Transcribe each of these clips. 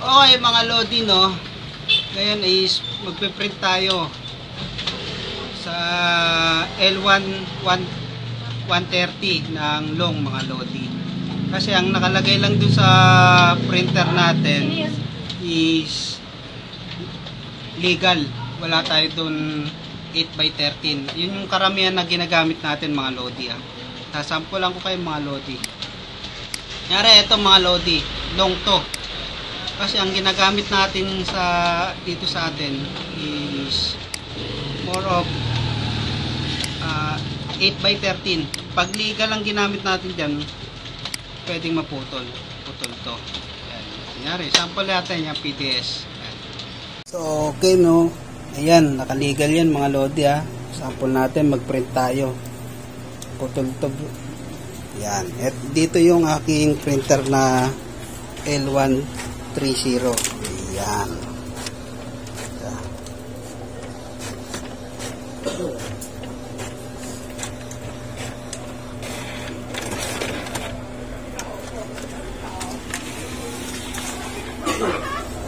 Okay mga Lodi, no? Ngayon is magpiprint tayo sa L1 130 ng long mga Lodi. Kasi ang nakalagay lang dun sa printer natin is legal. Wala tayo dun 8x13. Yun yung karamihan na ginagamit natin mga Lodi. Sasample ko kayo mga Lodi. Nyari ito mga Lodi, long to. Kasi ang ginagamit natin dito sa atin is more of 8x13. Pag legal ang ginamit natin dyan, pwedeng maputol. Putol to. Ayan. Kunyari, sample natin yung PTS. Ayan. So, okay no. Ayan, nakalegal yan mga Lodi Sample natin, mag-print tayo. Putol to. Ayan. At dito yung aking printer na L130. Ayan.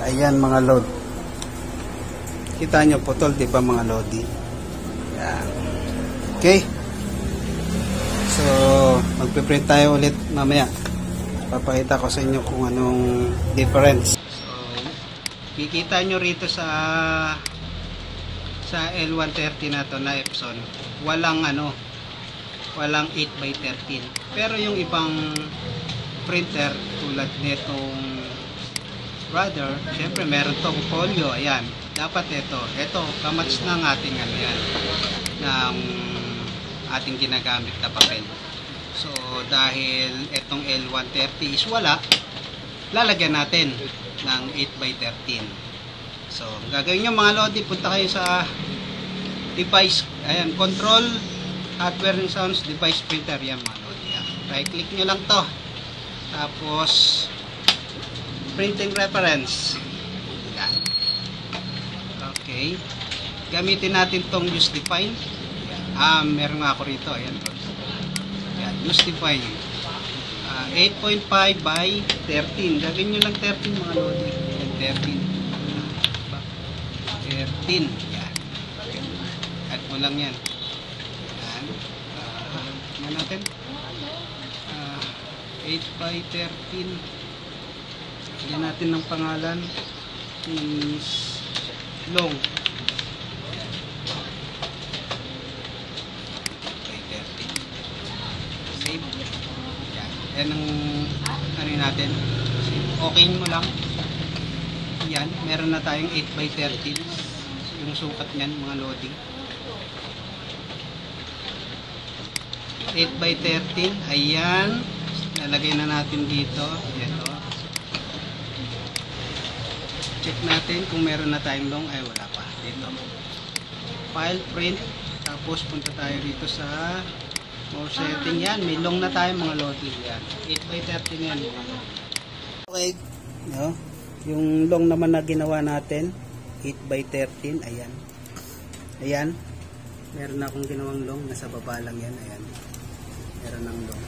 Ayan mga Lodi. Kita nyo putol, di ba mga Lodi? Ayan. Okay. So, magpiprint tayo ulit mamaya. Papakita ko sa inyo kung anong difference. So, kikita nyo rito sa L130 na to na Epson, walang walang 8x13. Pero yung ibang printer tulad netong Brother, syempre meron tong folio. Ayan, dapat ito kamatch ng ating yan, ng ating ginagamit na papel. So, dahil itong L130 is wala, lalagyan natin ng 8x13. So, gagawin nyo mga Lodi, punta kayo sa device, ayan, control, hardware and sounds, device printer, yan mga Lodi. Right click nyo lang to. Tapos, printing reference. Yan. Okay. Gamitin natin tong use define. Meron nga ako rito. Ayan. Yan, use define. 8.5 by 13. Gagawin nyo lang 13 mga Lodi. 13. 13. Yan. Add mo lang yan. Yan. Tingnan natin. 8 by 13. Lagyan natin ng pangalan is long. Save. Yan ang natin. Okay mo lang. Yan, meron na tayong 8x13. Yung sukat niyan mga Lodi. 8x13. Ayan. Nalagay na natin dito. Ito. Check natin kung meron na tayong long. Ay, wala pa. Dito. File, print. Tapos, punta tayo dito sa more setting. Yan. May long na tayo mga Lodi. Yan. 8x13 yan. Okay. No? Yung long naman na ginawa natin. 8x13. Ayan. Ayan. Meron na akong ginawang long. Nasa baba lang yan. Ayan. Meron ng long.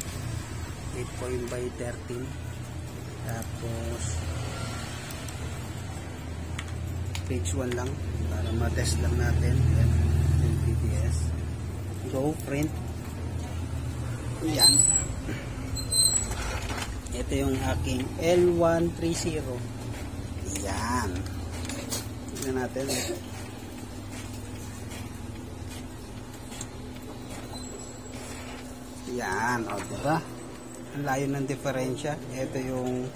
8.13. Tapos, page 1 lang para ma-test lang natin. Ayan, yung PPS. Go, print. Ayan. Ito yung aking L130. Ayan. Tignan natin. Ayan. O, diba? Ang layo ng diferensya. Ito yung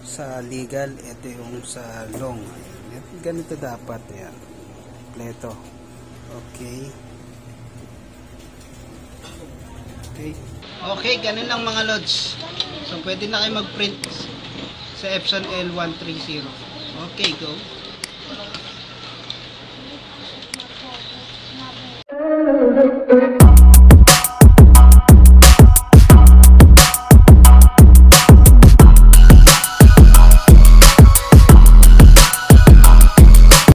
sa legal. Ito yung sa long. Ganito dapat yan. Kompleto. Okay. Okay, ganun lang mga Lods. So pwede na kayo mag-print sa Epson L130. Okay, go.